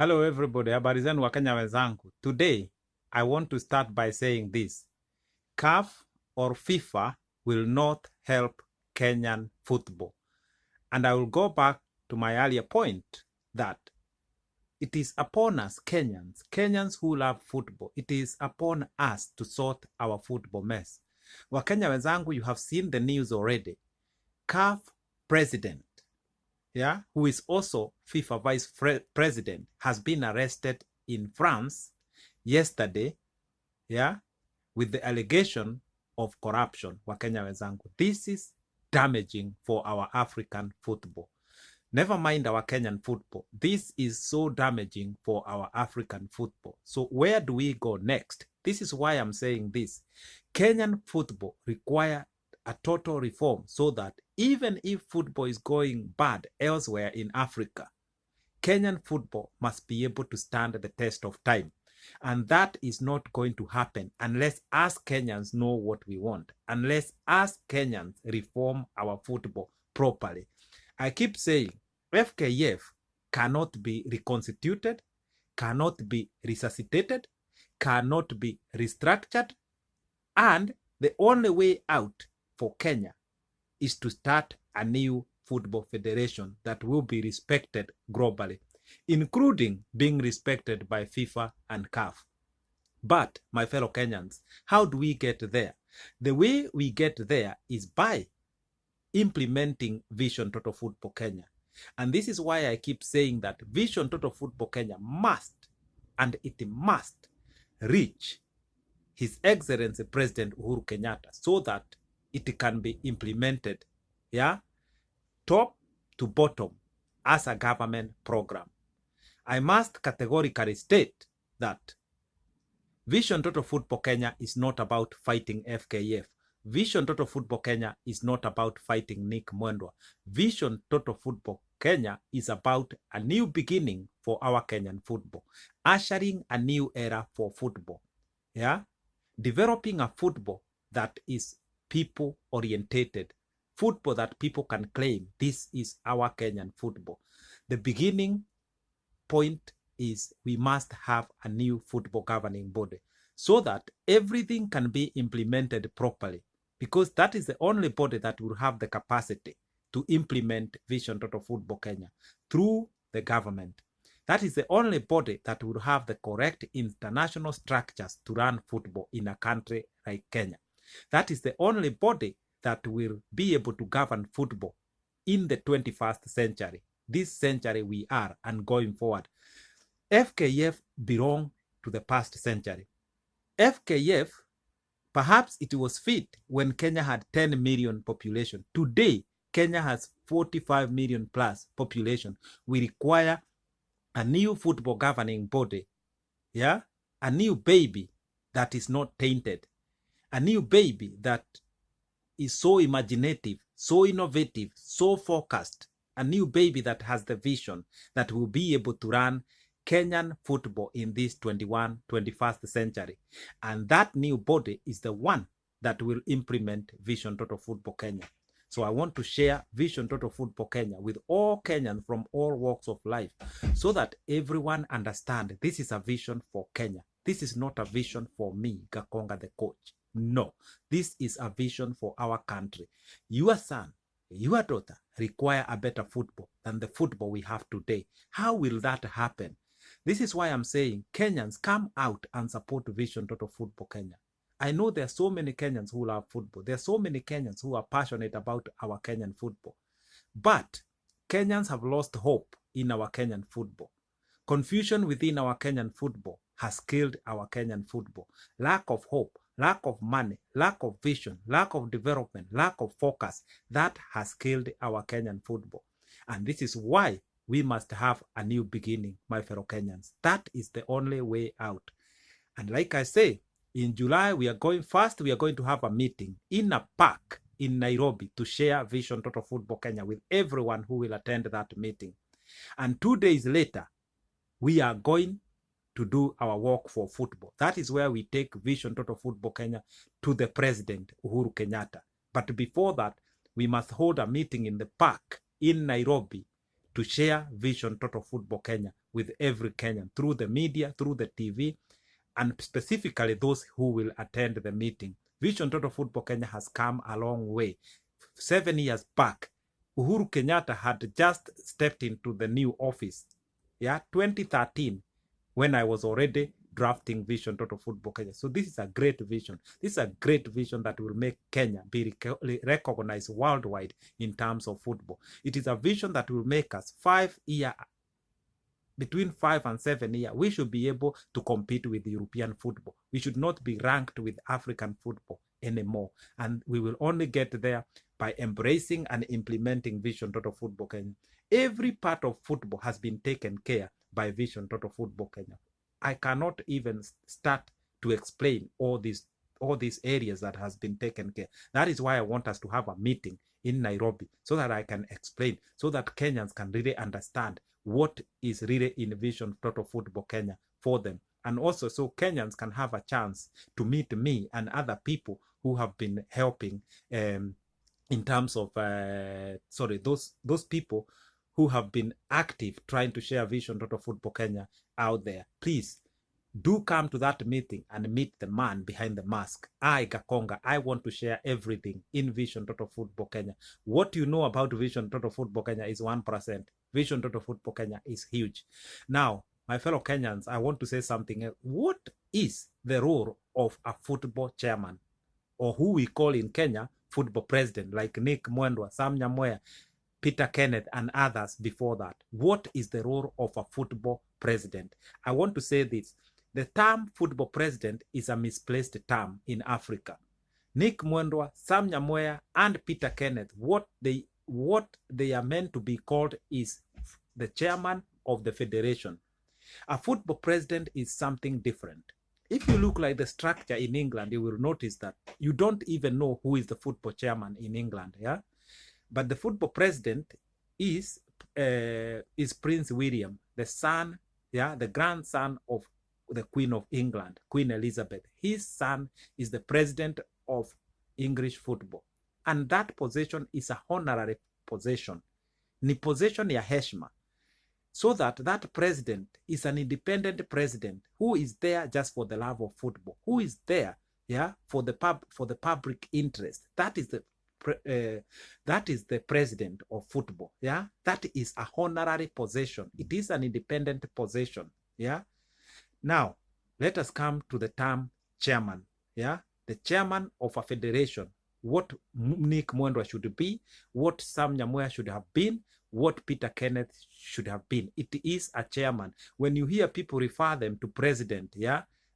Hello everybody, habari zenu Wakenya wenzangu. Today, I want to start by saying this. CAF or FIFA will not help Kenyan football. And I will go back to my earlier point that it is upon us, Kenyans who love football, it is upon us to sort our football mess. Wakenya wenzangu, you have seen the news already. CAF president, who is also FIFA vice president, has been arrested in France yesterday, with the allegation of corruption. Wakenya wenzangu, this is damaging for our African football. Never mind our Kenyan football. This is so damaging for our African football. So where do we go next? This is why I'm saying this. Kenyan football requires a total reform so that even if football is going bad elsewhere in Africa, Kenyan football must be able to stand the test of time. And that is not going to happen unless us Kenyans know what we want, unless us Kenyans reform our football properly. I keep saying FKF cannot be reconstituted, cannot be resuscitated, cannot be restructured, and the only way out for Kenya is to start a new football federation that will be respected globally, including being respected by FIFA and CAF. But, my fellow Kenyans, how do we get there? The way we get there is by implementing Vision Total Football Kenya. And this is why I keep saying that Vision Total Football Kenya must, and it must, reach His Excellency President Uhuru Kenyatta so that it can be implemented, top to bottom as a government program. I must categorically state that Vision Total Football Kenya is not about fighting FKF. Vision Total Football Kenya is not about fighting Nick Mwendwa. Vision Total Football Kenya is about a new beginning for our Kenyan football, ushering a new era for football, developing a football that is people-orientated, football that people can claim this is our Kenyan football. The beginning point is we must have a new football governing body so that everything can be implemented properly, because that is the only body that will have the capacity to implement Vision Total Football Kenya through the government. That is the only body that will have the correct international structures to run football in a country like Kenya. That is the only body that will be able to govern football in the 21st century. This century we are and going forward. FKF belong to the past century. FKF, perhaps it was fit when Kenya had 10 million population. Today, Kenya has 45 million plus population. We require a new football governing body, a new baby that is not tainted, a new baby that is so imaginative, so innovative, so focused, a new baby that has the vision that will be able to run Kenyan football in this 21st century. And that new body is the one that will implement Vision Total Football Kenya. So I want to share Vision Total Football Kenya with all Kenyans from all walks of life so that everyone understands this is a vision for Kenya. This is not a vision for me, Gakonga the coach. No, this is a vision for our country. Your son, your daughter require a better football than the football we have today. How will that happen? This is why I'm saying Kenyans, come out and support Vision Total Football Kenya. I know there are so many Kenyans who love football. There are so many Kenyans who are passionate about our Kenyan football. But Kenyans have lost hope in our Kenyan football. Confusion within our Kenyan football has killed our Kenyan football. Lack of hope, lack of money, lack of vision, lack of development, lack of focus, that has killed our Kenyan football. And this is why we must have a new beginning, my fellow Kenyans. That is the only way out. And like I say, in July, we are going to have a meeting in a park in Nairobi to share Vision Total Football Kenya with everyone who will attend that meeting. And 2 days later, we are going to do our walk for football. That is where we take Vision Total Football Kenya to the President, Uhuru Kenyatta. But before that, we must hold a meeting in the park in Nairobi to share Vision Total Football Kenya with every Kenyan through the media, through the TV, and specifically those who will attend the meeting. Vision Total Football Kenya has come a long way. 7 years back, Uhuru Kenyatta had just stepped into the new office. 2013, when I was already drafting Vision Total Football Kenya. So this is a great vision. This is a great vision that will make Kenya be recognized worldwide in terms of football. It is a vision that will make us between 5 and 7 years, we should be able to compete with European football. We should not be ranked with African football anymore. And we will only get there by embracing and implementing Vision Total Football Kenya. Every part of football has been taken care by Vision Total Football Kenya. I cannot even start to explain all these areas that has been taken care. That is why I want us to have a meeting in Nairobi so that I can explain, so that Kenyans can really understand what is really in Vision Total Football Kenya for them. And also so Kenyans can have a chance to meet me and other people who have been helping in terms of, those people who have been active trying to share Vision Total Football Kenya out there. Please do come to that meeting and meet the man behind the mask. I, Gakonga, I want to share everything in Vision Total Football Kenya. What you know about Vision Total Football Kenya is 1%. Vision Total Football Kenya is huge. Now, my fellow Kenyans, I want to say something else. What is the role of a football chairman, or who we call in Kenya football president, like Nick Mwendwa, Sam Nyamweya, Peter Kenneth, and others before that? What is the role of a football president? I want to say this. The term football president is a misplaced term in Africa. Nick Mwendwa, Sam Nyamweya, and Peter Kenneth, what they are meant to be called is the chairman of the federation. A football president is something different. If you look like the structure in England, you will notice that you don't even know who is the football chairman in England. But the football president is Prince William, the son, the grandson of the Queen of England, Queen Elizabeth. His son is the president of English football. And that position is a honorary position. Ni position ya heshima. So that president is an independent president who is there just for the love of football, who is there, for the public interest. That is the president of football. That is a honorary position. It is an independent position. Now, let us come to the term chairman. The chairman of a federation. What Nick Mwendwa should be, what Sam Nyamweya should have been, what Peter Kenneth should have been. It is a chairman. When you hear people refer them to president,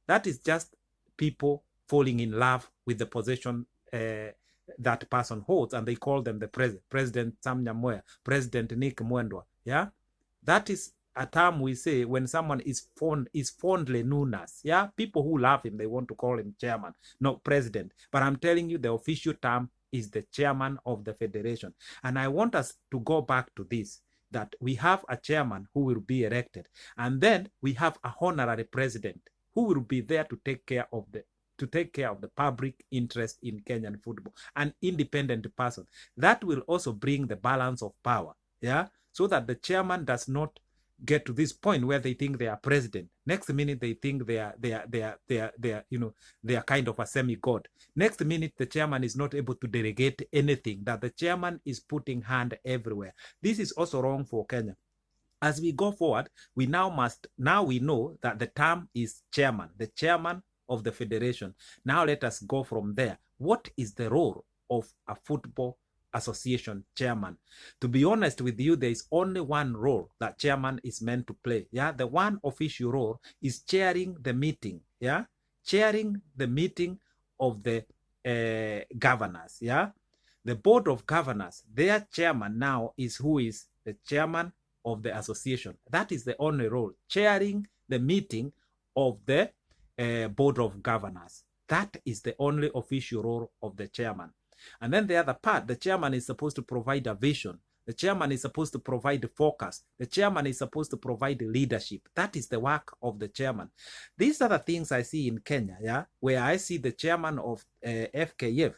that is just people falling in love with the position that person holds, and they call them the president. President Sam Nyamweya, President Nick Mwendwa. That is a term we say when someone is fondly known as. People who love him, they want to call him chairman, not president. But I'm telling you, the official term is the chairman of the federation. And I want us to go back to this, that we have a chairman who will be elected, and then we have a honorary president who will be there to take care of the public interest in Kenyan football, an independent person. That will also bring the balance of power, so that the chairman does not get to this point where they think they are president. Next minute they think they are kind of a semi-god. Next minute the chairman is not able to delegate anything, that the chairman is putting hand everywhere. This is also wrong for Kenya. As we go forward, we now know that the term is chairman, the chairman of the federation. Now let us go from there. What is the role of a football association chairman? To be honest with you, there is only one role that chairman is meant to play. The one official role is chairing the meeting. Chairing the meeting of the governors. The board of governors, their chairman now is who is the chairman of the association. That is the only role, chairing the meeting of the board of governors. That is the only official role of the chairman. And then the other part, the chairman is supposed to provide a vision. The chairman is supposed to provide the focus. The chairman is supposed to provide leadership. That is the work of the chairman. These are the things I see in Kenya, where I see the chairman of FKF,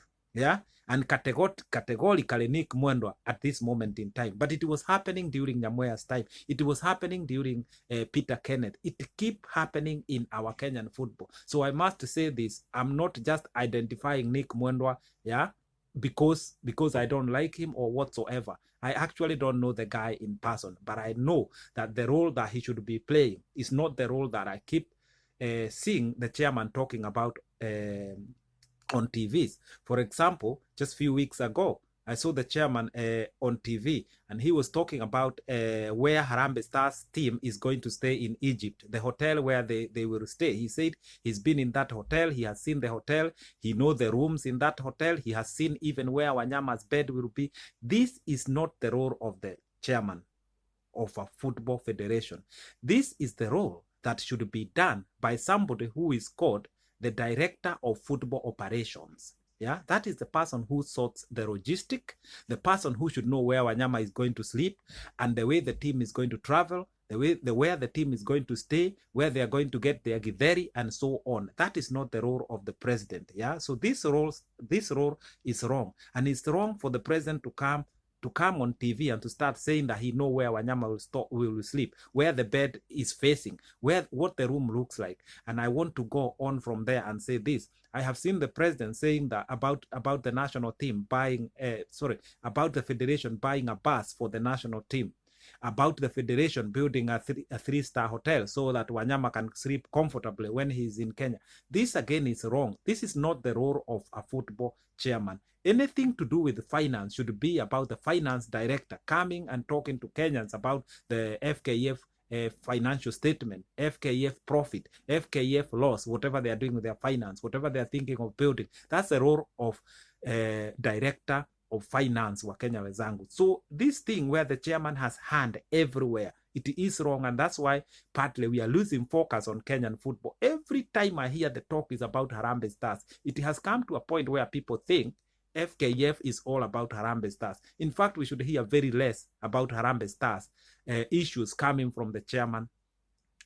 and categorically Nick Mwendwa at this moment in time. But it was happening during Nyamwea's time. It was happening during Peter Kenneth. It keep happening in our Kenyan football. So I must say this, I'm not just identifying Nick Mwendwa, yeah, because I don't like him or whatsoever. I actually don't know the guy in person, but I know that the role that he should be playing is not the role that I keep seeing the chairman talking about on TVs. For example, just a few weeks ago, I saw the chairman on TV, and he was talking about where Harambee Stars team is going to stay in Egypt, the hotel where they will stay. He said he's been in that hotel, he has seen the hotel, he knows the rooms in that hotel, he has seen even where Wanyama's bed will be. This is not the role of the chairman of a football federation. This is the role that should be done by somebody who is called the director of football operations. Yeah, that is the person who sorts the logistic, the person who should know where Wanyama is going to sleep, and the way the team is going to travel, where the team is going to stay, where they are going to get their githeri, and so on. That is not the role of the president. Yeah, so this role is wrong, and it's wrong for the president to come on TV and to start saying that he know where Wanyama will sleep, where the bed is facing, what the room looks like. And I want to go on from there and say this. I have seen the president saying that about the national team buying, about the federation buying a bus for the national team, about the federation building a three-star hotel so that Wanyama can sleep comfortably when he's in Kenya. This again is wrong. This is not the role of a football chairman. Anything to do with finance should be about the finance director coming and talking to Kenyans about the FKF financial statement, FKF profit, FKF loss, whatever they are doing with their finance, whatever they are thinking of building. That's the role of director of finance wa Kenya wezangu. So this thing where the chairman has hand everywhere, it is wrong, and that's why partly we are losing focus on Kenyan football. Every time I hear the talk is about Harambee Stars, it has come to a point where people think FKF is all about Harambee Stars. In fact, we should hear very less about Harambee Stars issues coming from the chairman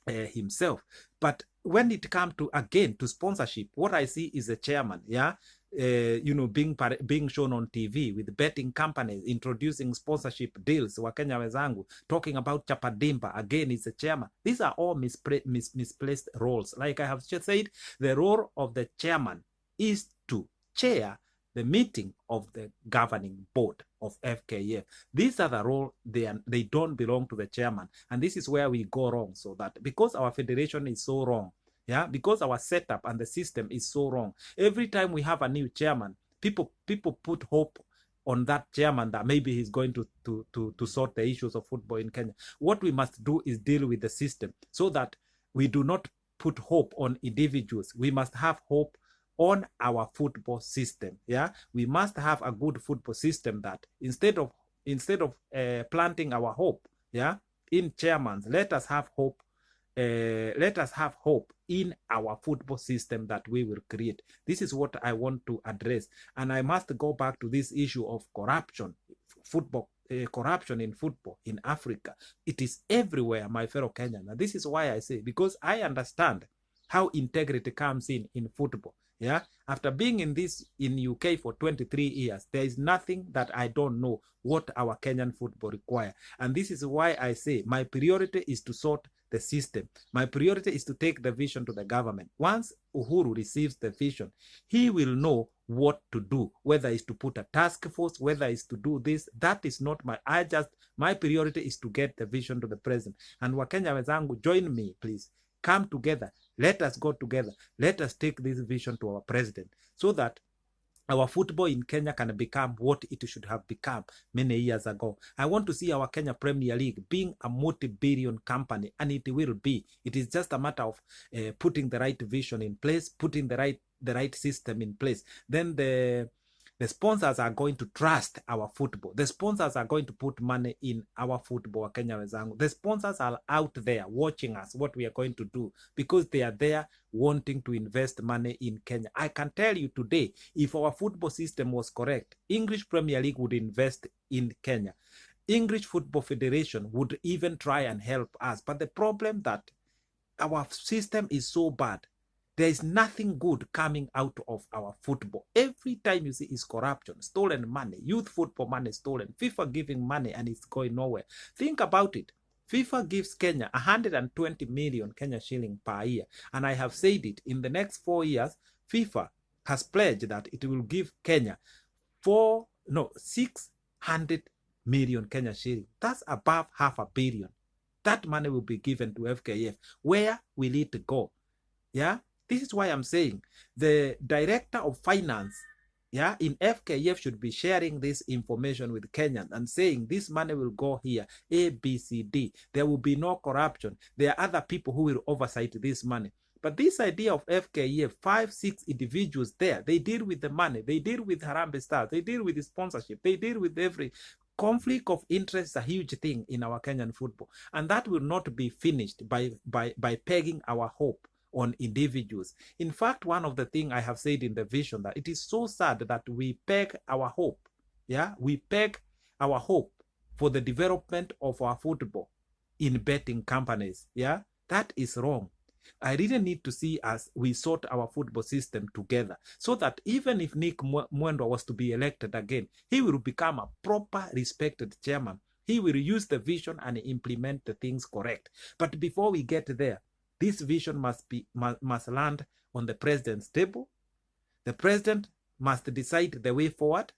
himself. But when it comes to, again, to sponsorship, what I see is the chairman, yeah, being shown on TV with betting companies, introducing sponsorship deals, Wakenya wezangu, talking about Chapadimba, again, is the chairman. These are all misplaced roles. Like I have just said, the role of the chairman is to chair the meeting of the governing board of FKF. These are the role, they don't belong to the chairman. And this is where we go wrong. So that because our federation is so wrong, yeah, because our setup and the system is so wrong, every time we have a new chairman, people put hope on that chairman that maybe he's going to sort the issues of football in Kenya. What we must do is deal with the system so that we do not put hope on individuals. We must have hope on our football system. Yeah, we must have a good football system that instead of planting our hope, yeah, in chairmans, let us have hope. Let us have hope in our football system that we will create. This is what I want to address, and I must go back to this issue of corruption, corruption in football in Africa. It is everywhere, my fellow Kenyans. And this is why I say, because I understand how integrity comes in football. Yeah, after being in UK for 23 years, there is nothing that I don't know what our Kenyan football require. And this is why I say my priority is to sort the system. My priority is to take the vision to the government. Once Uhuru receives the vision, he will know what to do, whether it's to put a task force, whether it's to do this. That is not my priority is to get the vision to the president. And Wakenya wenzangu, join me, please. Come together. Let us go together. Let us take this vision to our president so that our football in Kenya can become what it should have become many years ago. I want to see our Kenya Premier League being a multi-billion company, and it will be. It is just a matter of putting the right vision in place, putting the right system in place. Then the sponsors are going to trust our football. The sponsors are going to put money in our football, Kenya wenzangu. The sponsors are out there watching us, what we are going to do, because they are there wanting to invest money in Kenya. I can tell you today, if our football system was correct, English Premier League would invest in Kenya. English Football Federation would even try and help us. But the problem that our system is so bad, There is nothing good coming out of our football. Every time you see is corruption, stolen money, youth football money stolen, FIFA giving money and it's going nowhere. Think about it. FIFA gives Kenya 120 million Kenya shilling per year. And I have said it, in the next 4 years, FIFA has pledged that it will give Kenya 600 million Kenya shilling. That's above $500 million. That money will be given to FKF. Where will it go? Yeah, this is why I'm saying the director of finance, yeah, in FKF should be sharing this information with Kenyans and saying this money will go here, A, B, C, D. There will be no corruption. There are other people who will oversight this money. But this idea of FKF, 5, 6 individuals there, they deal with the money, they deal with Harambee Stars, they deal with the sponsorship, they deal with every conflict of interest is a huge thing in our Kenyan football. And that will not be finished by pegging our hope on individuals. In fact, one of the things I have said in the vision that it is so sad that we peg our hope, yeah, we peg our hope for the development of our football in betting companies, yeah, that is wrong. I really need to see as we sort our football system together so that even if Nick Mwendwa was to be elected again, he will become a proper respected chairman. He will use the vision and implement the things correct. But before we get there, this vision must land on the president's table. The president must decide the way forward,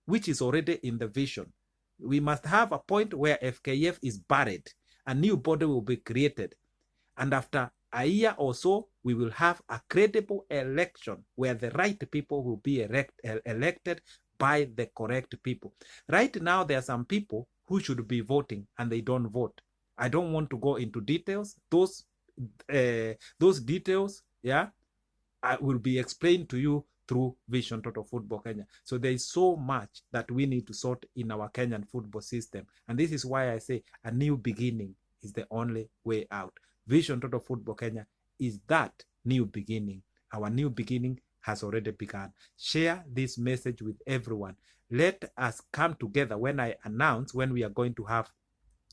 which is already in the vision. We must have a point where FKF is buried. A new body will be created. And after a year or so, we will have a credible election where the right people will be elected by the correct people. Right now, there are some people who should be voting and they don't vote. I don't want to go into details. Those details, yeah, will be explained to you through Vision Total Football Kenya. So there is so much that we need to sort in our Kenyan football system. And this is why I say a new beginning is the only way out. Vision Total Football Kenya is that new beginning. Our new beginning has already begun. Share this message with everyone. Let us come together when I announce when we are going to have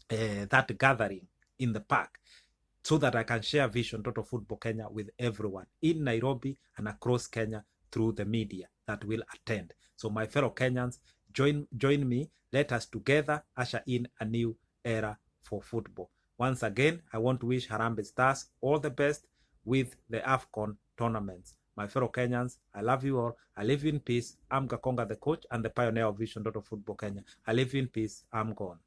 that gathering in the park, so that I can share Vision Total Football Kenya with everyone in Nairobi and across Kenya through the media that will attend. So my fellow Kenyans, join me. Let us together usher in a new era for football. Once again, I want to wish Harambee Stars all the best with the AFCON tournaments. My fellow Kenyans, I love you all. I live in peace. I'm Gakonga, the coach and the pioneer of Vision Total Football Kenya. I live in peace. I'm gone.